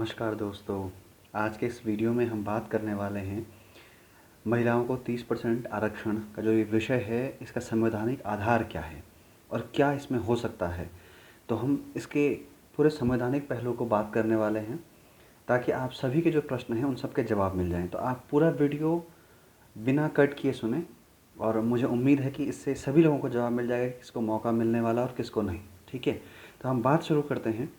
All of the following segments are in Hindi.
नमस्कार दोस्तों। आज के इस वीडियो में हम बात करने वाले हैं महिलाओं को 30% आरक्षण का जो ये विषय है, इसका संवैधानिक आधार क्या है और क्या इसमें हो सकता है। तो हम इसके पूरे संवैधानिक पहलू को बात करने वाले हैं ताकि आप सभी के जो प्रश्न हैं उन सब के जवाब मिल जाएं। तो आप पूरा वीडियो बिना कट किए सुने और मुझे उम्मीद है कि इससे सभी लोगों को जवाब मिल जाएगा, किसको मौका मिलने वाला और किसको नहीं। ठीक है, तो हम बात शुरू करते हैं।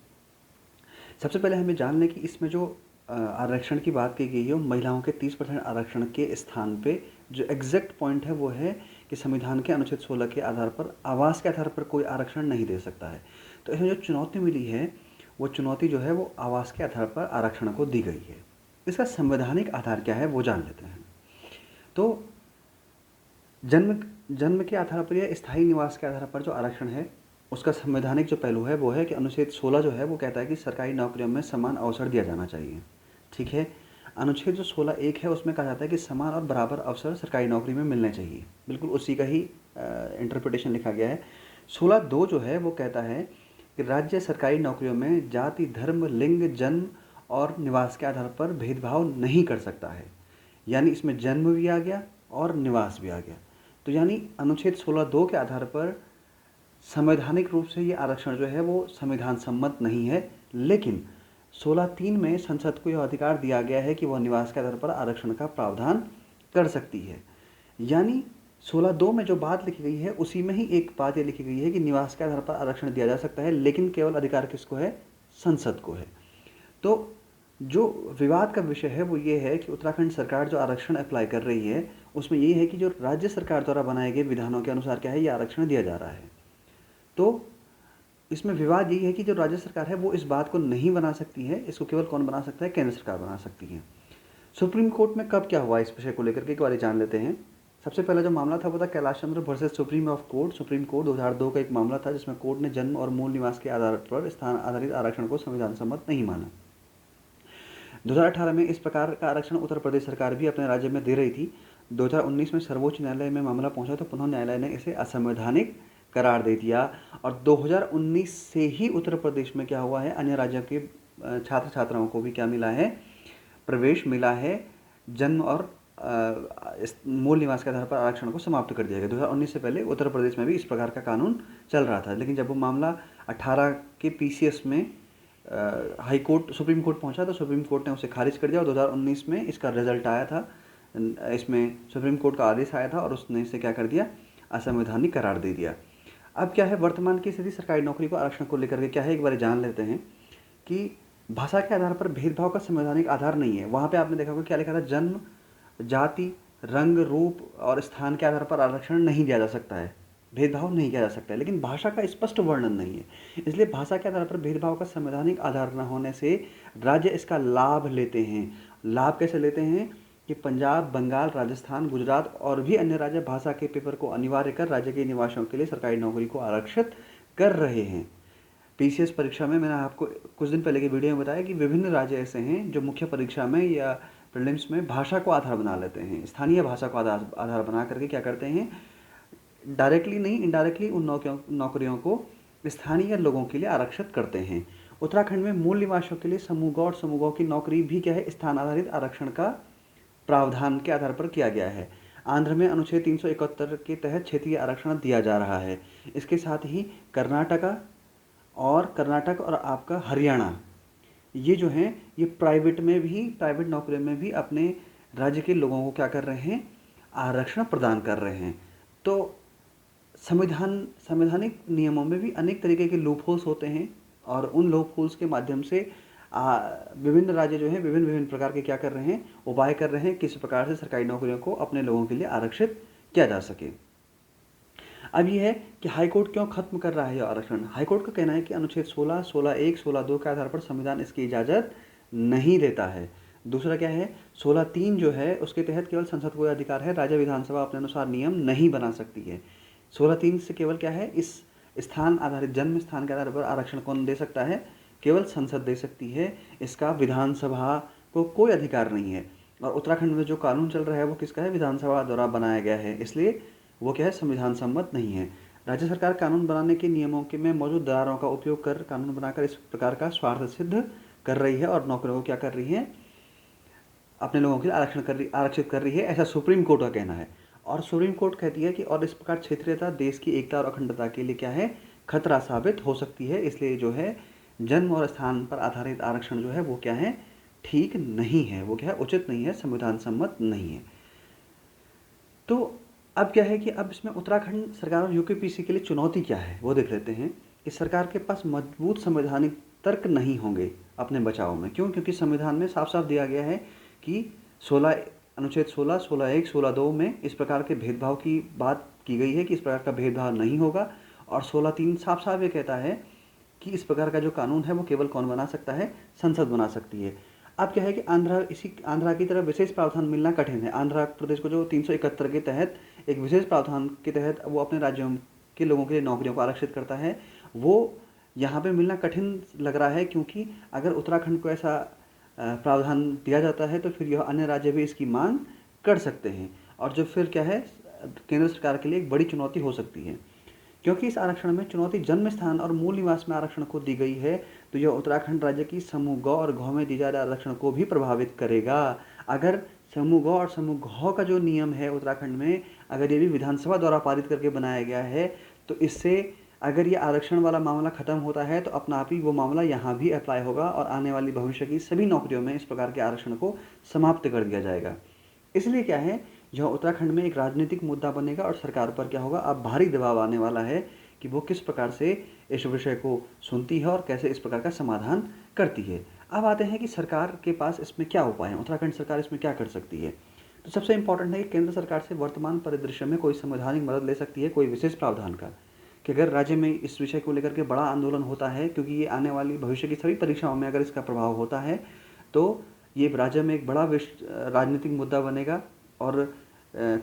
सबसे पहले हमें जान लें कि इसमें जो आरक्षण की बात की गई है, वो महिलाओं के 30% आरक्षण के स्थान पे जो एग्जैक्ट पॉइंट है वो है कि संविधान के अनुच्छेद 16 के आधार पर आवास के आधार पर कोई आरक्षण नहीं दे सकता है। तो इसमें जो चुनौती मिली है, वो चुनौती जो है वो आवास के आधार पर आरक्षण को दी गई है। इसका संवैधानिक आधार क्या है वो जान लेते हैं। तो जन्म जन्म के आधार पर या स्थायी निवास के आधार पर जो आरक्षण है, उसका संवैधानिक जो पहलू है वो है कि अनुच्छेद 16 जो है वो कहता है कि सरकारी नौकरियों में समान अवसर दिया जाना चाहिए। ठीक है, अनुच्छेद जो 16(1) है उसमें कहा जाता है कि समान और बराबर अवसर सरकारी नौकरी में मिलने चाहिए। बिल्कुल उसी का ही इंटरप्रिटेशन लिखा गया है। 16(2) जो है वो कहता है कि राज्य सरकारी नौकरियों में जाति, धर्म, लिंग, जन्म और निवास के आधार पर भेदभाव नहीं कर सकता है। यानी इसमें जन्म भी आ गया और निवास भी आ गया। तो यानी अनुच्छेद 16(2) के आधार पर संवैधानिक रूप से ये आरक्षण जो है वो संविधान सम्मत नहीं है, लेकिन 16(3) में संसद को यह अधिकार दिया गया है कि वह निवास के आधार पर आरक्षण का प्रावधान कर सकती है। यानी 16(2) में जो बात लिखी गई है उसी में ही एक बात ये लिखी गई है कि निवास के आधार पर आरक्षण दिया जा सकता है, लेकिन केवल अधिकार किसको है? संसद को है। तो जो विवाद का विषय है वो ये है कि उत्तराखंड सरकार जो आरक्षण अप्लाई कर रही है उसमें ये है कि जो राज्य सरकार द्वारा बनाए गए विधानों के अनुसार क्या है, ये आरक्षण दिया जा रहा है। तो इसमें विवाद यही है कि जो राज्य सरकार है वो इस बात को नहीं बना सकती है, इसको केवल कौन बना सकता है? केंद्र सरकार बना सकती है। सुप्रीम कोर्ट में कब क्या हुआ इस विषय को लेकर के एक बार जान लेते हैं। सबसे पहला जो मामला था वो था Kailash Chandra versus supreme court 2002 का एक मामला था, जिसमें कोर्ट ने जन्म और मूल निवास के आधार पर स्थान आधारित आरक्षण को संविधान सम्मत नहीं माना। 2018 में इस प्रकार का आरक्षण उत्तर प्रदेश सरकार भी अपने राज्य में दे रही थी। 2019 में सर्वोच्च न्यायालय में मामला पहुंचा तो पुनः न्यायालय ने इसे असंवैधानिक करार दे दिया और 2019 से ही उत्तर प्रदेश में क्या हुआ है, अन्य राज्यों के छात्र छात्राओं को भी क्या मिला है? प्रवेश मिला है। जन्म और मूल निवास के आधार पर आरक्षण को समाप्त कर दिया गया। 2019 से पहले उत्तर प्रदेश में भी इस प्रकार का कानून चल रहा था, लेकिन जब वो मामला 18 के पीसीएस में हाई कोर्ट सुप्रीम कोर्ट पहुंचा तो सुप्रीम कोर्ट ने उसे खारिज कर दिया और 2019 में इसका रिजल्ट आया था। इसमें सुप्रीम कोर्ट का आदेश आया था और उसने इसे क्या कर दिया? असंवैधानिक करार दे दिया। अब क्या है वर्तमान की स्थिति सरकारी नौकरी को आरक्षण को लेकर के क्या है, एक बार जान लेते हैं कि भाषा के आधार पर भेदभाव का संवैधानिक आधार नहीं है। वहाँ पे आपने देखा होगा क्या लिखा था? जन्म, जाति, रंग, रूप और स्थान के आधार पर आरक्षण नहीं दिया जा सकता है, भेदभाव नहीं किया जा सकता है, लेकिन भाषा का स्पष्ट वर्णन नहीं है। इसलिए भाषा के आधार पर भेदभाव का संवैधानिक आधार न होने से राज्य इसका लाभ लेते हैं। लाभ कैसे लेते हैं कि पंजाब, बंगाल, राजस्थान, गुजरात और भी अन्य राज्य भाषा के पेपर को अनिवार्य कर राज्य के निवासियों के लिए सरकारी नौकरी को आरक्षित कर रहे हैं। पीसीएस परीक्षा में मैंने आपको कुछ दिन पहले की वीडियो में बताया कि विभिन्न राज्य ऐसे हैं जो मुख्य परीक्षा में या प्रीलिम्स में भाषा को आधार बना लेते हैं। स्थानीय भाषा को आधार बना करके क्या करते हैं? डायरेक्टली नहीं, इनडायरेक्टली उन नौकरियों को स्थानीय लोगों के लिए आरक्षित करते हैं। उत्तराखंड में मूल निवासियों के लिए समूह और समूहों की नौकरी भी क्या है? स्थान आधारित आरक्षण का प्रावधान के आधार पर किया गया है। आंध्र में अनुच्छेद 371 के तहत क्षेत्रीय आरक्षण दिया जा रहा है। इसके साथ ही कर्नाटक और आपका हरियाणा, ये जो हैं ये प्राइवेट नौकरियों में भी अपने राज्य के लोगों को क्या कर रहे हैं? आरक्षण प्रदान कर रहे हैं। तो संवैधानिक नियमों में भी अनेक तरीके के लूप होल्स होते हैं और उन लूप होल्स के माध्यम से विभिन्न राज्य जो हैं विभिन्न प्रकार के क्या कर रहे हैं? उपाय कर रहे हैं किस प्रकार से सरकारी नौकरियों को अपने लोगों के लिए आरक्षित किया जा सके। अब ये है कि हाईकोर्ट क्यों खत्म कर रहा है यह आरक्षण। हाईकोर्ट का कहना है कि अनुच्छेद 16, 16(1), 16(2) के आधार पर संविधान इसकी इजाज़त नहीं देता है। दूसरा क्या है? 16(3) जो है उसके तहत केवल संसद को अधिकार है, राज्य विधानसभा अपने अनुसार नियम नहीं बना सकती है। 16(3) से केवल क्या है? इस स्थान आधारित जन्म स्थान के आधार पर आरक्षण कौन दे सकता है? केवल संसद दे सकती है। इसका विधानसभा को कोई अधिकार नहीं है। और उत्तराखंड में जो कानून चल रहा है वो किसका है? विधानसभा द्वारा बनाया गया है, इसलिए वो क्या है? संविधान सम्मत नहीं है। राज्य सरकार कानून बनाने के नियमों के में मौजूद दरारों का उपयोग कर कानून बनाकर इस प्रकार का स्वार्थ सिद्ध कर रही है और नौकरियों को क्या कर रही है, अपने लोगों के लिए आरक्षित कर रही है, ऐसा सुप्रीम कोर्ट का कहना है। और सुप्रीम कोर्ट कहती है कि और इस प्रकार क्षेत्रीयता देश की एकता और अखंडता के लिए क्या है, खतरा साबित हो सकती है। इसलिए जो है जन्म और स्थान पर आधारित आरक्षण जो है वो क्या है, ठीक नहीं है, वो क्या है, उचित नहीं है, संविधान सम्मत नहीं है। तो अब क्या है कि अब इसमें उत्तराखंड सरकार और यूकेपीसी के लिए चुनौती क्या है वो देख लेते हैं कि सरकार के पास मजबूत संवैधानिक तर्क नहीं होंगे अपने बचाव में। क्यों? क्योंकि संविधान में साफ साफ दिया गया है कि 16 अनुच्छेद 16, 16(1), 16(2) में इस प्रकार के भेदभाव की बात की गई है कि इस प्रकार का भेदभाव नहीं होगा। और 16(3) साफ साफ ये कहता है कि इस प्रकार का जो कानून है वो केवल कौन बना सकता है, संसद बना सकती है। अब क्या है कि आंध्रा की तरह विशेष प्रावधान मिलना कठिन है। आंध्र प्रदेश को जो 371 के तहत एक विशेष प्रावधान के तहत वो अपने राज्यों के लोगों के लिए नौकरियों को आरक्षित करता है, वो यहाँ पे मिलना कठिन लग रहा है। क्योंकि अगर उत्तराखंड को ऐसा प्रावधान दिया जाता है तो फिर यह अन्य राज्य भी इसकी मांग कर सकते हैं, और जो फिर क्या है केंद्र सरकार के लिए एक बड़ी चुनौती हो सकती है। क्योंकि इस आरक्षण में चुनौती जन्म स्थान और मूल निवास में आरक्षण को दी गई है, तो यह उत्तराखंड राज्य की समूह ग और घ में दी जा रहे आरक्षण को भी प्रभावित करेगा। अगर समूह ग और समूह घ का जो नियम है उत्तराखंड में, अगर ये भी विधानसभा द्वारा पारित करके बनाया गया है, तो इससे अगर ये आरक्षण वाला मामला खत्म होता है तो अपना आप ही वो मामला यहाँ भी अप्लाई होगा और आने वाली भविष्य की सभी नौकरियों में इस प्रकार के आरक्षण को समाप्त कर दिया जाएगा। इसलिए क्या है, जो उत्तराखंड में एक राजनीतिक मुद्दा बनेगा और सरकार पर क्या होगा, अब भारी दबाव आने वाला है कि वो किस प्रकार से इस विषय को सुनती है और कैसे इस प्रकार का समाधान करती है। अब आते हैं कि सरकार के पास इसमें क्या उपाय हैं, उत्तराखंड सरकार इसमें क्या कर सकती है। तो सबसे इम्पॉर्टेंट है कि केंद्र सरकार से वर्तमान परिदृश्य में कोई संवैधानिक मदद ले सकती है, कोई विशेष प्रावधान का, कि अगर राज्य में इस विषय को लेकर के बड़ा आंदोलन होता है, क्योंकि ये आने वाली भविष्य की सभी परीक्षाओं में अगर इसका प्रभाव होता है तो ये राज्य में एक बड़ा राजनीतिक मुद्दा बनेगा और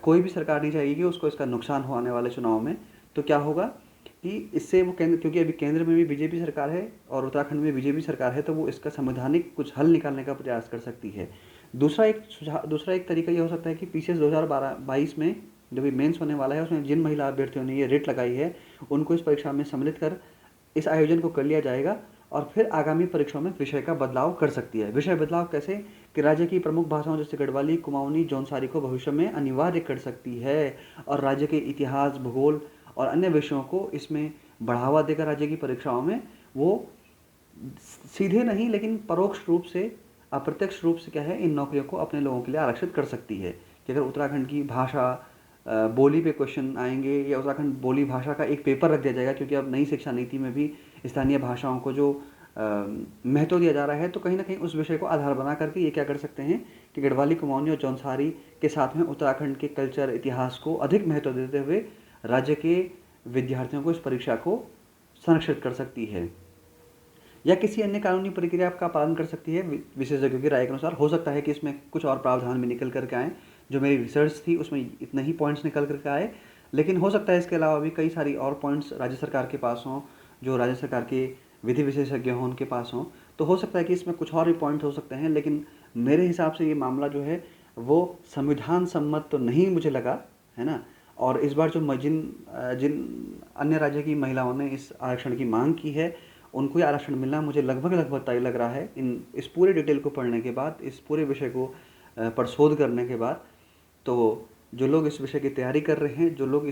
कोई भी सरकार नहीं चाहेगी कि उसको इसका नुकसान हो आने वाले चुनाव में। तो क्या होगा कि इससे वो केंद्र, क्योंकि अभी केंद्र में भी बीजेपी सरकार है और उत्तराखंड में बीजेपी सरकार है, तो वो इसका संवैधानिक कुछ हल निकालने का प्रयास कर सकती है। दूसरा एक तरीका ये हो सकता है कि पीसीएस 2022 में जो भी मेंस होने वाला है उसमें जिन महिला अभ्यर्थियों ने ये रिट लगाई है उनको इस परीक्षा में सम्मिलित कर इस आयोजन को कर लिया जाएगा और फिर आगामी परीक्षाओं में विषय का बदलाव कर सकती है। विषय बदलाव कैसे, कि राज्य की प्रमुख भाषाओं जैसे गढ़वाली, कुमाऊनी, जौनसारी को भविष्य में अनिवार्य कर सकती है और राज्य के इतिहास, भूगोल और अन्य विषयों को इसमें बढ़ावा देकर राज्य की परीक्षाओं में वो सीधे नहीं लेकिन परोक्ष रूप से, अप्रत्यक्ष रूप से क्या है, इन नौकरियों को अपने लोगों के लिए आरक्षित कर सकती है। कि अगर उत्तराखंड की भाषा बोली पे क्वेश्चन आएंगे या उत्तराखंड बोली भाषा का एक पेपर रख दिया जाएगा, क्योंकि अब नई शिक्षा नीति में भी स्थानीय भाषाओं को जो महत्व दिया जा रहा है, तो कहीं ना कहीं उस विषय को आधार बना करके ये क्या कर सकते हैं कि गढ़वाली, कुमाऊनी और जौनसारी के साथ में उत्तराखंड के कल्चर, इतिहास को अधिक महत्व देते हुए राज्य के विद्यार्थियों को इस परीक्षा को संरक्षित कर सकती है या किसी अन्य कानूनी प्रक्रिया का पालन कर सकती है। विशेषज्ञों की राय के अनुसार हो सकता है कि इसमें कुछ और प्रावधान भी निकल करके आए। जो मेरी रिसर्च थी उसमें इतने ही पॉइंट्स निकल करके आए, लेकिन हो सकता है इसके अलावा भी कई सारी और पॉइंट्स राज्य सरकार के पास हों, जो राज्य सरकार के विधि विशेषज्ञ हों उनके पास हों। तो हो सकता है कि इसमें कुछ और भी पॉइंट हो सकते हैं, लेकिन मेरे हिसाब से ये मामला जो है वो संविधान सम्मत तो नहीं मुझे लगा, है ना। और इस बार जो जिन अन्य राज्य की महिलाओं ने इस आरक्षण की मांग की है उनको ये आरक्षण मिलना मुझे लगभग तय लग रहा है इस पूरे डिटेल को पढ़ने के बाद, इस पूरे विषय को पर शोध करने के बाद। तो जो लोग इस विषय की तैयारी कर रहे हैं, जो लोग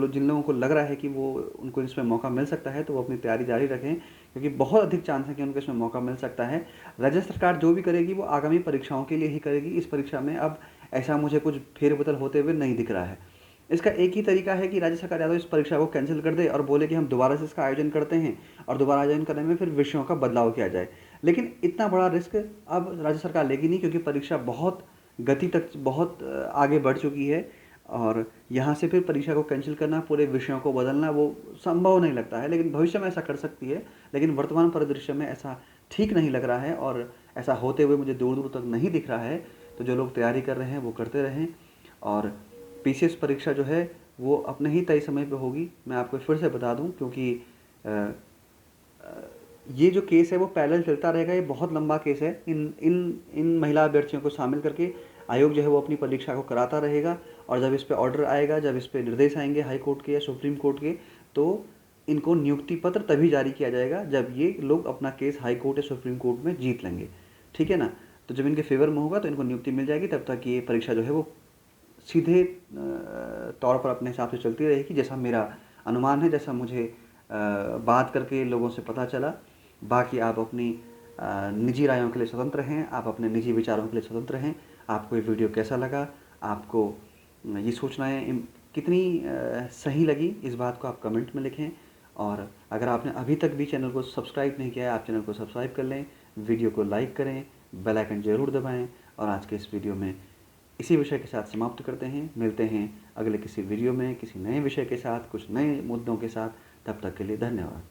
जिन लोगों को लग रहा है कि वो उनको इसमें मौका मिल सकता है, तो वो अपनी तैयारी जारी रखें, क्योंकि बहुत अधिक चांस है कि उनको इसमें मौका मिल सकता है। राज्य सरकार जो भी करेगी वो आगामी परीक्षाओं के लिए ही करेगी। इस परीक्षा में अब ऐसा मुझे कुछ फेरबदल होते हुए नहीं दिख रहा है। इसका एक ही तरीका है कि राज्य सरकार या तो इस परीक्षा को कैंसिल कर दे और बोले कि हम दोबारा से इसका आयोजन करते हैं और दोबारा आयोजन करने में फिर विषयों का बदलाव किया जाए। लेकिन इतना बड़ा रिस्क अब राज्य सरकार लेगी नहीं, क्योंकि परीक्षा बहुत गति तक बहुत आगे बढ़ चुकी है और यहाँ से फिर परीक्षा को कैंसिल करना, पूरे विषयों को बदलना वो संभव नहीं लगता है। लेकिन भविष्य में ऐसा कर सकती है, लेकिन वर्तमान परिदृश्य में ऐसा ठीक नहीं लग रहा है और ऐसा होते हुए मुझे दूर दूर तक नहीं दिख रहा है। तो जो लोग तैयारी कर रहे हैं वो करते रहें और पीसीएस परीक्षा जो है वो अपने ही तय समय पे होगी। मैं आपको फिर से बता दूं, क्योंकि ये जो केस है वो पैरेलल चलता रहेगा। ये बहुत लंबा केस है। इन महिला अभ्यर्थियों को शामिल करके आयोग जो है वो अपनी परीक्षा को कराता रहेगा और जब इस पे ऑर्डर आएगा, जब इस पे निर्देश आएंगे हाई कोर्ट के या सुप्रीम कोर्ट के, तो इनको नियुक्ति पत्र तभी जारी किया जाएगा जब ये लोग अपना केस हाई कोर्ट या सुप्रीम कोर्ट में जीत लेंगे, ठीक है ना। तो जब इनके फेवर में होगा तो इनको नियुक्ति मिल जाएगी, तब तक ये परीक्षा जो है वो सीधे तौर पर अपने हिसाब से चलती रहेगी, जैसा मेरा अनुमान है, जैसा मुझे बात करके लोगों से पता चला। बाकी आप अपनी निजी रायों के लिए स्वतंत्र हैं, आप अपने निजी विचारों के लिए स्वतंत्र हैं। आपको ये वीडियो कैसा लगा, आपको ये सूचनाएँ कितनी सही लगी, इस बात को आप कमेंट में लिखें। और अगर आपने अभी तक भी चैनल को सब्सक्राइब नहीं किया है, आप चैनल को सब्सक्राइब कर लें, वीडियो को लाइक करें, बेल आइकन ज़रूर दबाएँ। और आज के इस वीडियो में इसी विषय के साथ समाप्त करते हैं। मिलते हैं अगले किसी वीडियो में किसी नए विषय के साथ, कुछ नए मुद्दों के साथ। तब तक के लिए धन्यवाद।